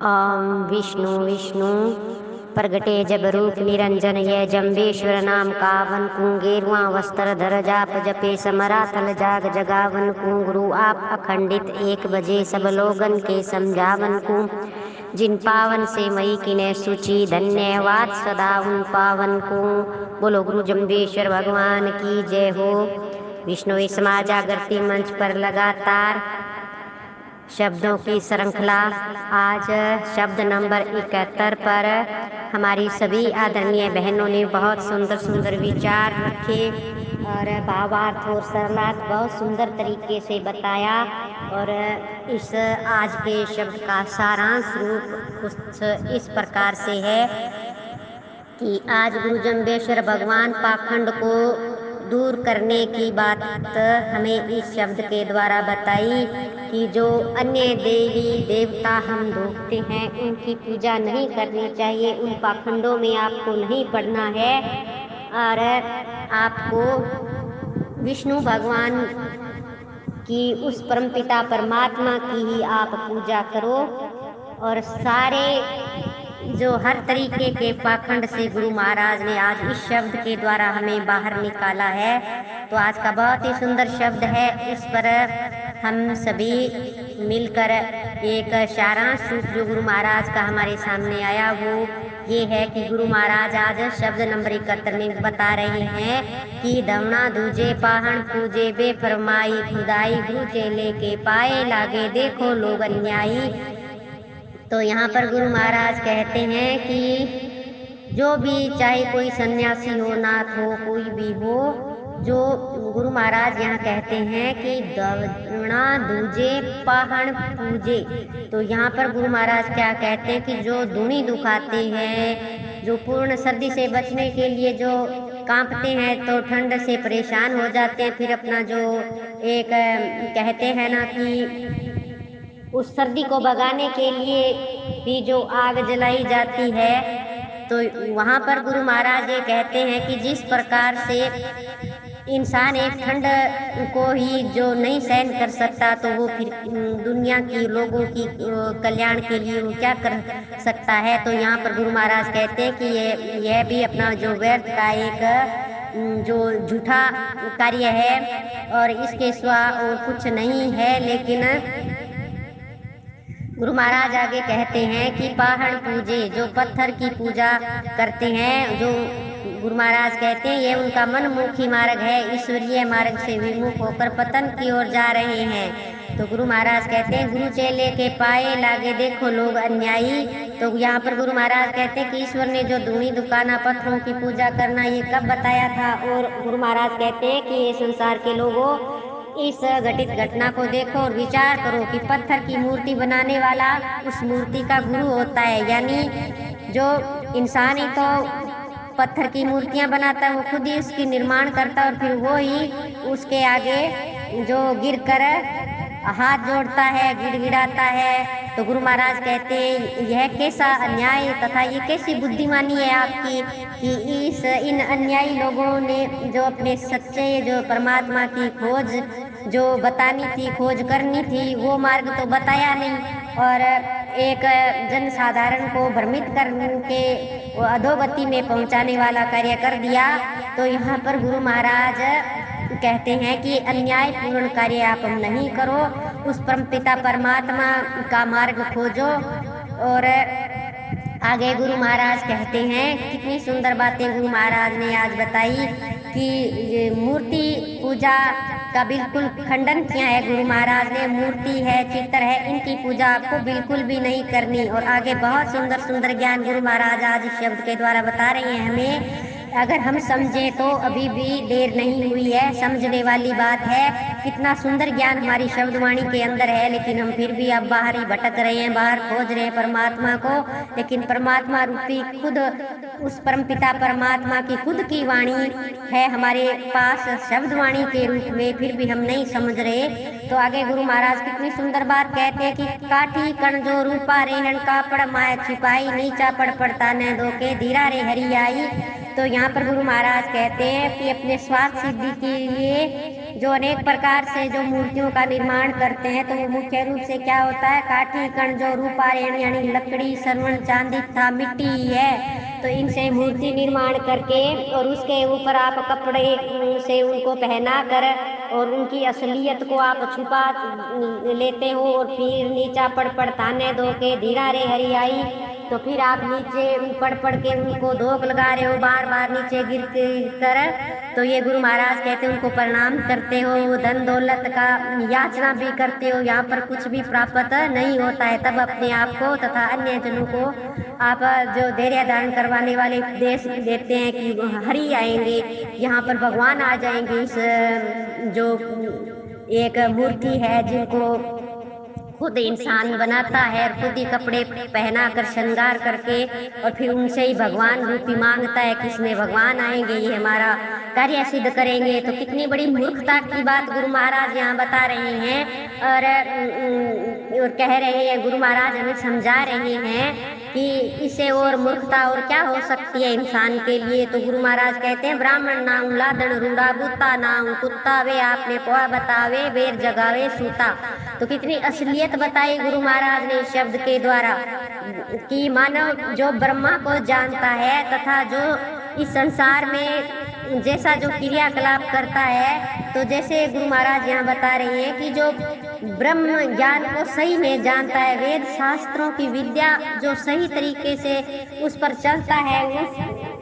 विष्णु विष्णु प्रगटे जब रूप निरंजन ये जम्बेश्वर नाम कावन कुंगेरुआ वस्त्र धर जाप जपे समरा तल जाग जगावन कुंगरू आप अखंडित एक बजे सब लोगन के समझावन को जिन पावन से मई किने सूची धन्यवाद सदा उन पावन को। बोलो गुरु जम्बेश्वर भगवान की जय हो। विष्णु समाज जागृति मंच पर लगातार शब्दों की श्रृंखला। आज शब्द नंबर 71 पर हमारी सभी आदरणीय बहनों ने बहुत सुंदर सुंदर विचार रखे और भावार्थ और सरलार्थ बहुत सुंदर तरीके से बताया। और इस आज के शब्द का सारांश रूप कुछ इस प्रकार से है कि आज गुरु जम्बेश्वर भगवान पाखंड को दूर करने की बात हमें इस शब्द के द्वारा बताई कि जो अन्य देवी देवता हम ढूंढते हैं उनकी पूजा नहीं करनी चाहिए, उन पाखंडों में आपको नहीं पड़ना है और आपको विष्णु भगवान की उस परमपिता परमात्मा की ही आप पूजा करो। और सारे जो हर तरीके के पाखंड से गुरु महाराज ने आज इस शब्द के द्वारा हमें बाहर निकाला है। तो आज का बहुत ही सुंदर शब्द है, इस पर हम सभी मिलकर एक सारांश रूप जो गुरु महाराज का हमारे सामने आया वो ये है कि गुरु महाराज आज शब्द नंबर 71 में बता रहे हैं कि धवना दूजे पाहन पूजे बे फरमाई खुदाई गुरु चेले के पाए लागे देखो लोग अन्यायी। तो यहाँ पर गुरु महाराज कहते हैं कि जो भी चाहे कोई सन्यासी हो, नाथ हो, कोई भी हो, जो गुरु महाराज यहाँ कहते हैं कि दवना दूजे पाहन पूजे। तो यहाँ पर गुरु महाराज क्या कहते हैं कि जो धूनी दुखाते हैं, जो पूर्ण सर्दी से बचने के लिए जो कांपते हैं तो ठंड से परेशान हो जाते हैं, फिर अपना जो एक कहते हैं ना कि उस सर्दी को भगाने के लिए भी जो आग जलाई जाती है, तो वहाँ पर गुरु महाराज ये कहते हैं कि जिस प्रकार से इंसान एक ठंड को ही जो नहीं सहन कर सकता तो वो फिर दुनिया की लोगों की कल्याण के लिए वो क्या कर सकता है। तो यहाँ पर गुरु महाराज कहते हैं कि यह भी अपना जो व्यर्थ का एक जो झूठा कार्य है और इसके सिवा और कुछ नहीं है। लेकिन गुरु महाराज आगे कहते हैं कि पाहड़ पूजे, जो पत्थर की पूजा करते हैं, जो गुरु महाराज कहते हैं ये उनका मनमुखी मार्ग है, ईश्वरीय मार्ग से विमुख होकर पतन की ओर जा रहे हैं। तो गुरु महाराज कहते हैं गुरु चेले के पाए लागे देखो लोग अन्यायी। तो यहाँ पर गुरु महाराज कहते हैं कि ईश्वर ने जो धूनी दुकाना पत्थरों की पूजा करना ये कब बताया था। और गुरु महाराज कहते हैं कि ये संसार के लोगों इस घटित घटना को देखो और विचार करो कि पत्थर की मूर्ति बनाने वाला उस मूर्ति का गुरु होता है, यानी जो इंसान ही तो पत्थर की मूर्तियां बनाता है, वो खुद ही उसकी निर्माण करता है और फिर वो ही उसके आगे जो गिरकर हाथ जोड़ता है, गिड़गिड़ाता है। तो गुरु महाराज कहते हैं यह कैसा अन्याय तथा ये कैसी बुद्धिमानी है आपकी कि इन अन्यायी लोगों ने जो अपने सच्चे जो परमात्मा की खोज जो बतानी थी, खोज करनी थी, वो मार्ग तो बताया नहीं और एक जन साधारण को भ्रमित करके वो अधोगति में पहुंचाने वाला कार्य कर दिया। तो यहाँ पर गुरु महाराज कहते हैं कि अन्याय पूर्ण कार्य आप नहीं करो, उस परमपिता परमात्मा का मार्ग खोजो। और आगे गुरु महाराज कहते हैं कितनी सुंदर बातें गुरु महाराज ने आज बताई कि मूर्ति पूजा का बिल्कुल खंडन किया है गुरु महाराज ने। मूर्ति है, चित्र है, इनकी पूजा आपको बिल्कुल भी नहीं करनी। और आगे बहुत सुंदर सुंदर ज्ञान गुरु महाराज आज इस शब्द के द्वारा बता रहे हैं हमें। अगर हम समझें तो अभी भी देर नहीं हुई है, समझने वाली बात है। कितना सुंदर ज्ञान हमारी शब्दवाणी के अंदर है, लेकिन हम फिर भी अब बाहर ही भटक रहे हैं, बाहर खोज रहे हैं परमात्मा को। लेकिन परमात्मा रूपी खुद उस परमपिता परमात्मा की खुद की वाणी है हमारे पास शब्दवाणी के रूप में, फिर भी हम नहीं समझ रहे। तो आगे गुरु महाराज कितनी सुंदर बात कहते हैं कि काठी कण जो रूपा रेहन कापड़ माया छिपाई नीचा पड़ पड़ता न दो के धीरा रे हरियाई। तो यहाँ पर गुरु महाराज कहते हैं कि अपने स्वार्थ सिद्धि के लिए जो अनेक प्रकार से जो मूर्तियों का निर्माण करते हैं, तो वो मुख्य रूप से क्या होता है, काठी कण जो रूपारेण यानी लकड़ी, सरवण, चांदी तथा मिट्टी है, तो इनसे मूर्ति निर्माण करके और उसके ऊपर आप कपड़े से उनको पहना कर और उनकी असलियत को आप छुपा लेते हो और फिर नीचा पड़ ताने दो के धीरा रे हरियाई, तो फिर आप नीचे पड़ के उनको धोख लगा रहे हो, बार बार नीचे गिर कर, तो ये गुरु महाराज कहते हैं उनको प्रणाम करते हो, धन दौलत का याचना भी करते हो, यहाँ पर कुछ भी प्राप्त नहीं होता है। तब अपने आप को तथा अन्य जनों को आप जो धैर्य धारण करवाने वाले उपदेश देते हैं कि हरि आएंगे, यहाँ पर भगवान आ जाएंगे। इस जो एक मूर्ति है जिनको खुद इंसान बनाता है और खुद ही कपड़े पहना कर श्रृंगार करके और फिर उनसे ही भगवान रूपी मांगता है कि इसमें भगवान आएंगे, ये हमारा कार्य सिद्ध करेंगे। तो कितनी बड़ी मूर्खता की बात गुरु महाराज यहाँ बता रहे हैं और कह रहे हैं, गुरु महाराज हमें समझा रहे हैं कि इसे और मूर्खता और क्या हो सकती है इंसान के लिए। तो गुरु महाराज कहते हैं, ब्राह्मण नाम लादन रूड़ा बूता नाम कुत्ता वे आपने पोहा बतावे बेर जगावे सूता। तो कितनी असलियत बताई गुरु महाराज ने इस शब्द के द्वारा कि मानव जो ब्रह्मा को जानता है तथा जो इस संसार में जैसा जो क्रियाकलाप करता है, तो जैसे गुरु महाराज यहाँ बता रहे हैं कि जो ब्रह्म ज्ञान को सही में जानता है, वेद शास्त्रों की विद्या जो सही तरीके से उस पर चलता है,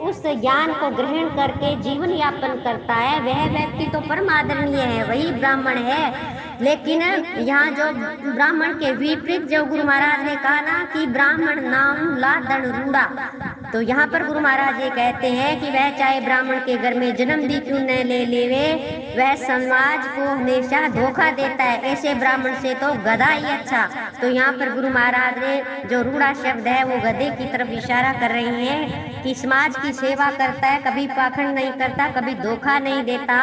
उस ज्ञान को ग्रहण करके जीवन यापन करता है, वह व्यक्ति तो परम आदरणीय है, वही ब्राह्मण है। लेकिन यहाँ जो ब्राह्मण के विपरीत जो गुरु महाराज ने कहा ना कि ब्राह्मण नाम लादन रूड़ा, तो यहाँ पर गुरु महाराज ये कहते हैं कि वह चाहे ब्राह्मण के घर में जन्म भी क्यों न ले लेवे, वह समाज को हमेशा धोखा देता है, ऐसे ब्राह्मण से तो गधा ही अच्छा। तो यहाँ पर गुरु महाराज ने जो रूड़ा शब्द है वो गधे की तरफ इशारा कर रहे हैं कि समाज की सेवा करता है, कभी पाखंड नहीं करता, कभी धोखा नहीं देता,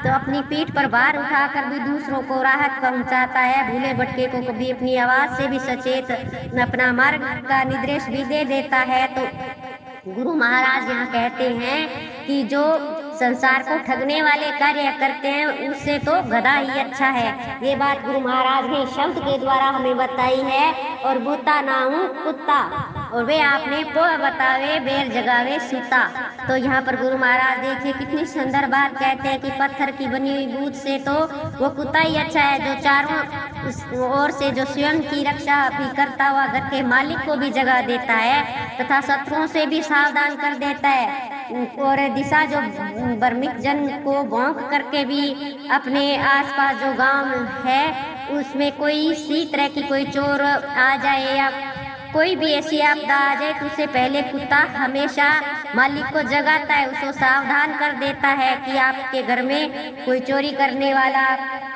तो अपनी पीठ पर भार उठाकर भी दूसरों को राहत पहुंचाता है, भूले भटके को कभी अपनी आवाज से भी सचेत अपना मार्ग का निर्देश भी दे देता है। तो गुरु महाराज यहाँ कहते हैं कि जो संसार को ठगने वाले कार्य करते हैं उससे तो गधा ही अच्छा है। ये बात गुरु महाराज ने शब्द के द्वारा हमें बताई है। और बूता ना हूँ कुत्ता और वे आपने पोह बतावे बेर जगावे सूता। तो यहाँ पर गुरु महाराज देखिए कितनी सुंदर बात कहते हैं कि पत्थर की बनी हुई बूथ से तो वो कुत्ता ही अच्छा है, जो चारों ओर से जो स्वयं की रक्षा भी करता हुआ घर के मालिक को भी जगा देता है तथा शत्रुओं से भी सावधान कर देता है, और दिशा जो बर्मिक जन को भौंक करके भी अपने आसपास जो गांव है उसमें कोई इसी तरह की कोई चोर आ जाए या कोई भी ऐसी आपदा आ जाए तो उससे पहले कुत्ता हमेशा मालिक को जगाता है, उसको सावधान कर देता है कि आपके घर में कोई चोरी करने वाला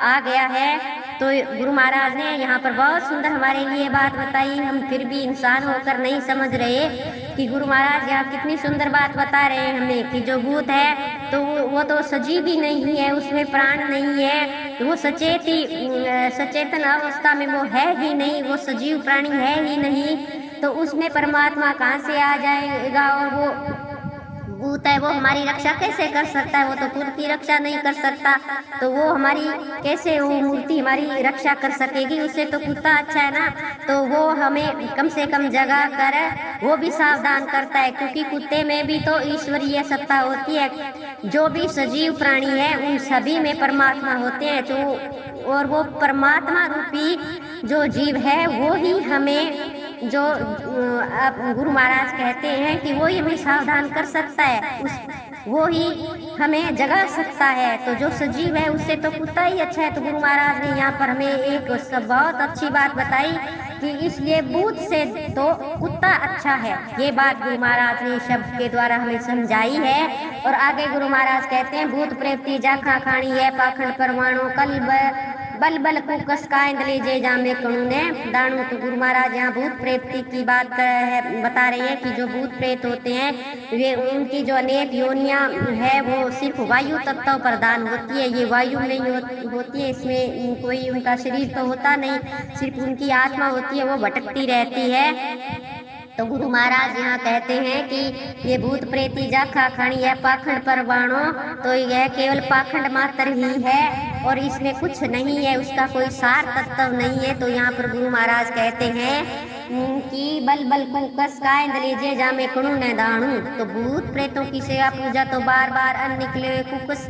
आ गया है। तो गुरु महाराज ने यहाँ पर बहुत सुंदर हमारे लिए बात बताई, हम फिर भी इंसान होकर नहीं समझ रहे कि गुरु महाराज यहाँ कितनी सुंदर बात बता रहे हैं हमें कि जो भूत है तो वो तो सजीव ही नहीं है, उसमें प्राण नहीं है, तो वो सचेतन अवस्था में वो है ही नहीं, वो सजीव प्राणी है ही नहीं, तो उसमें परमात्मा कहाँ से आ जाएगा। और वो भूत है वो हमारी रक्षा कैसे कर सकता है, वो तो खुद की रक्षा नहीं कर सकता, तो वो हमारी कैसे वो मूर्ति हमारी रक्षा कर सकेगी, उससे तो कुत्ता अच्छा है ना। तो वो हमें कम से कम जगा कर वो भी सावधान करता है, क्योंकि कुत्ते में भी तो ईश्वरीय सत्ता होती है, जो भी सजीव प्राणी है उन सभी में परमात्मा होते हैं, जो और वो परमात्मा रूपी जो जीव है वो ही हमें जो आप गुरु महाराज कहते हैं कि वो ही हमें सावधान कर सकता है, वो ही हमें जगा सकता है। तो जो सजीव है उससे तो कुत्ता ही अच्छा है। तो गुरु महाराज ने यहाँ पर हमें एक बहुत अच्छी बात बताई कि इसलिए भूत से तो कुत्ता अच्छा है। ये बात गुरु महाराज ने शब्द के द्वारा हमें समझाई है। और आगे गुरु महाराज कहते हैं, भूत प्रेती जाखा खानी है पाखंड परवाणु कल बल बल कुकस का ले जे जामे कणुने दाणु। तो गुरु महाराज यहाँ भूत प्रेत की बात बता रहे हैं कि जो भूत प्रेत होते हैं वे उनकी जो अनेक योनियां है वो सिर्फ वायु तत्व प्रदान होती है, ये वायु नहीं होती है, इसमें कोई उनका शरीर तो होता नहीं, सिर्फ उनकी आत्मा होती है, वो भटकती रहती है। तो गुरु महाराज यहाँ कहते हैं कि ये भूत प्रेती जाखा खानी है पाखंड परवाणो, तो यह केवल पाखंड मात्र ही है और इसमें कुछ नहीं है, उसका कोई सार तत्व नहीं है। तो यहाँ पर गुरु महाराज कहते हैं कि बल बल कुकस काय दलेजे जामे कणु न दाणु। तो भूत प्रेतों की सेवा पूजा तो बार बार अन्न निकले हुए कुकस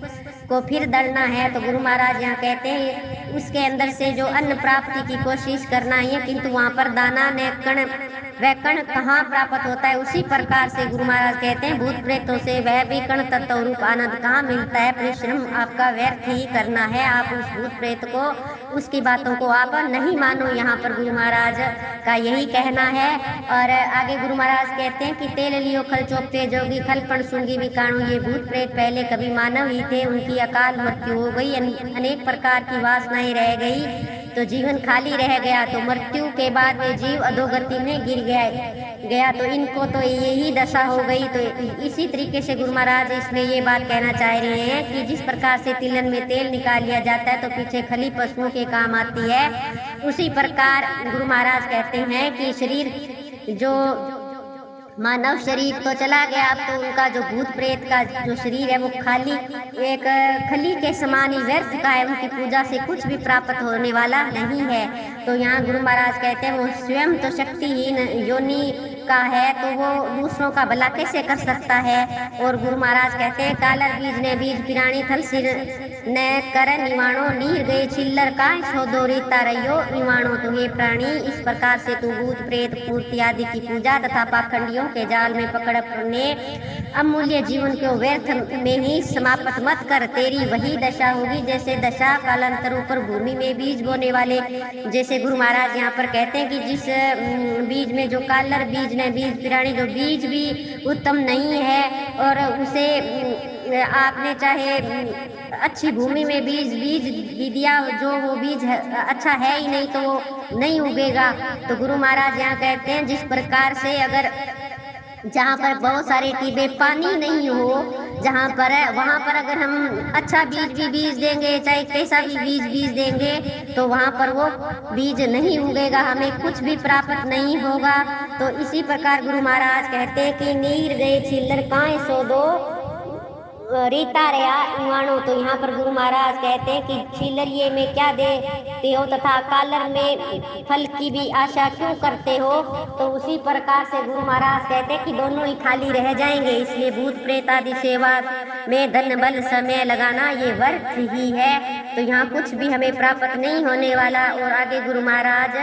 को फिर दलना है। तो गुरु महाराज यहाँ कहते हैं उसके अंदर से जो अन्न प्राप्ति की कोशिश करना है, किंतु वहाँ पर दाना न कण वह कण कहाँ प्राप्त होता है। उसी प्रकार से गुरु महाराज कहते हैं भूत प्रेतों से वह भी कण तत्व रूप आनंद कहाँ मिलता है। परिश्रम आपका व्यर्थ ही करना है, आप उस भूत प्रेत को उसकी बातों को आप नहीं मानो। यहाँ पर गुरु महाराज का यही कहना है। और आगे गुरु महाराज कहते हैं कि तेल लियो खल चौपते जोगी खलपण सुंगी विकाणु। ये भूत प्रेत पहले कभी मानव ही थे, उनकी अकाल मृत्यु हो गई, अनेक प्रकार की वासनाएं रह गई, तो जीवन खाली रह गया। तो मृत्यु के बाद वे जीव अधोगति में गिर गया तो इनको तो यही दशा हो गई। तो इसी तरीके से गुरु महाराज इसमें ये बात कहना चाह रहे हैं कि जिस प्रकार से तिलन में तेल निकाल लिया जाता है तो पीछे खली पशुओं के काम आती है, उसी प्रकार गुरु महाराज कहते हैं कि शरीर जो मानव शरीर तो चला गया, अब तो उनका जो भूत प्रेत का जो शरीर है वो खाली एक खली के समान ही व्यर्थ का है, उनकी पूजा से कुछ भी प्राप्त होने वाला नहीं है। तो यहाँ गुरु महाराज कहते हैं वो स्वयं तो शक्तिहीन योनि का है, तो वो दूसरों का भला कैसे कर सकता है। और गुरु महाराज कहते हैं कालर बीज ने बीज पिराणी थल सिर न कर निवाणो नीर गए चिल्लर का सौदो रीता रहियो निवाणो। तो ये प्राणी इस प्रकार से तू भूत प्रेत पूर्ति आदि की पूजा तथा पाखंडियों के जाल में पकड़ने अमूल्य जीवन को व्यर्थ में ही समाप्त मत कर, तेरी वही दशा होगी जैसे दशा कालांतरों पर भूमि में बीज बोने वाले। जैसे गुरु महाराज यहाँ पर कहते हैं कि जिस बीज में जो कालर बीज ने बीज पिराणी जो बीज भी उत्तम नहीं है और उसे आपने चाहे अच्छी भूमि में बीज भी दिया, जो वो बीज अच्छा है ही नहीं तो वो नहीं उगेगा। तो गुरु महाराज यहाँ कहते हैं जिस प्रकार से अगर जहाँ पर बहुत सारे टीबे पानी नहीं हो, जहाँ पर है वहाँ पर अगर हम अच्छा बीज भी बीज देंगे, चाहे कैसा भी बीज देंगे, तो वहाँ पर वो बीज नहीं उगेगा, हमें कुछ भी प्राप्त नहीं होगा। तो इसी प्रकार गुरु महाराज कहते हैं कि नीर गए छिल्लर काए सो दो रीता रया इवाणो। तो यहाँ पर गुरु महाराज कहते हैं कि छिलरिये में क्या देते हो तथा कालर में फल की भी आशा क्यों करते हो। तो उसी प्रकार से गुरु महाराज कहते हैं कि दोनों ही खाली रह जाएंगे, इसलिए भूत प्रेत आदि सेवा में धन बल समय लगाना ये व्यर्थ ही है। तो यहाँ कुछ भी हमें प्राप्त नहीं होने वाला। और आगे गुरु महाराज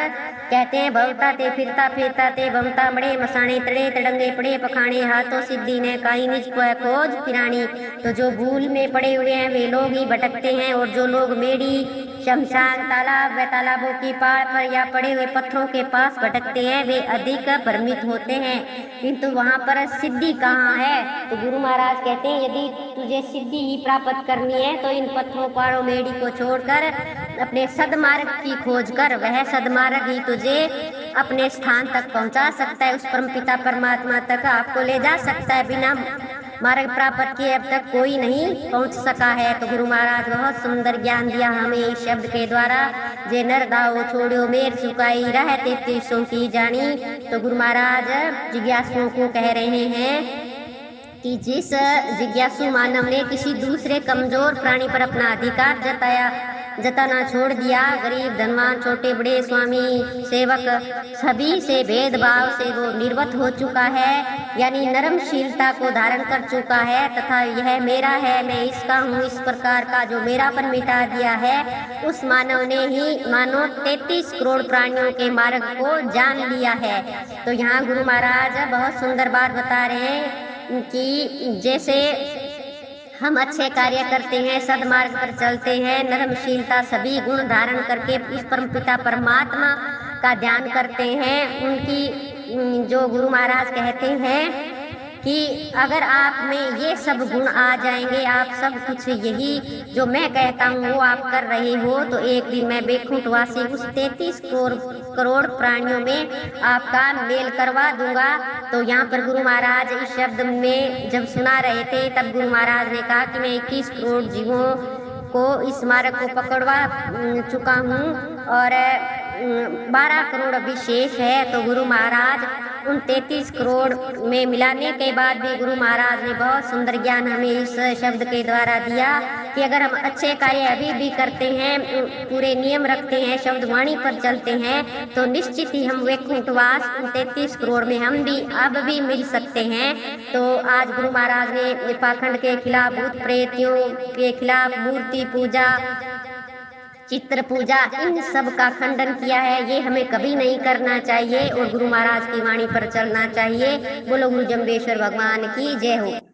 कहते हैं भवता ते फिरता ते बमता बड़े मसाणे तड़े तड़ंगे पड़े पखाने हाथों सिद्धि ने काई निज को खोज फिरानी। तो जो भूल में पड़े हुए हैं वे लोग ही भटकते हैं, और जो लोग मेड़ी शमशान तालाब व तालाबों की पार पर या पड़े हुए पत्थरों के पास भटकते हैं वे अधिक भ्रमित होते हैं, किंतु वहाँ पर सिद्धि कहाँ है। तो गुरु महाराज कहते हैं यदि तुझे सिद्धि ही प्राप्त करनी है तो इन पत्थरों पहाड़ों मेड़ी को छोड़कर अपने सदमार्ग की खोज कर, वह सदमार्ग ही तुझे अपने स्थान तक पहुँचा सकता है, उस परमपिता परमात्मा तक आपको ले जा सकता है। बिना मार्ग प्राप्त किए अब तक कोई नहीं पहुंच सका है। तो गुरु महाराज बहुत सुंदर ज्ञान दिया हमें इस शब्द के द्वारा, जे नर दाओ छोड़ो मेर चुकाई रहते तीसों की जानी। तो गुरु महाराज जिज्ञासुओं को कह रहे हैं कि जिस जिज्ञासु मानव ने किसी दूसरे कमजोर प्राणी पर अपना अधिकार जताना छोड़ दिया, गरीब धनवान छोटे बड़े स्वामी सेवक सभी से भेदभाव से वो निर्वत हो चुका है, यानी नरमशीलता को धारण कर चुका है तथा यह मेरा है मैं इसका हूँ इस प्रकार का जो मेरापन मिटा दिया है, उस मानव ने ही मानो 33 करोड़ प्राणियों के मार्ग को जान लिया है। तो यहाँ गुरु महाराज बहुत सुंदर बात बता रहे हैं कि जैसे हम अच्छे कार्य करते हैं, सदमार्ग पर चलते हैं, नरमशीलता सभी गुण धारण करके इस परमपिता परमात्मा का ध्यान करते हैं, उनकी जो गुरु महाराज कहते हैं कि अगर आप में ये सब गुण आ जाएंगे, आप सब कुछ यही जो मैं कहता हूँ वो आप कर रहे हो, तो एक दिन मैं बैकुंठवासी उस 33 करोड़ प्राणियों में आपका मेल करवा दूंगा। तो यहाँ पर गुरु महाराज इस शब्द में जब सुना रहे थे तब गुरु महाराज ने कहा कि मैं 21 करोड़ जीवों को इस मार्ग को पकड़वा चुका हूँ और 12 करोड़ अभी शेष है। तो गुरु महाराज उन 33 करोड़ में मिलाने के बाद भी गुरु महाराज ने बहुत सुंदर ज्ञान हमें इस शब्द के द्वारा दिया कि अगर हम अच्छे कार्य अभी भी करते हैं, पूरे नियम रखते हैं, शब्द वाणी पर चलते हैं, तो निश्चित ही हम वैकुंठवास उन 33 करोड़ में हम भी अब भी मिल सकते हैं। तो आज गुरु महाराज ने पाखंड के खिलाफ, भूत प्रेतियों के खिलाफ, मूर्ति पूजा, चित्र पूजा, इन सब का खंडन किया है। ये हमें कभी नहीं करना चाहिए और गुरु महाराज की वाणी पर चलना चाहिए। बोलो गुरु जम्बेश्वर भगवान की जय हो।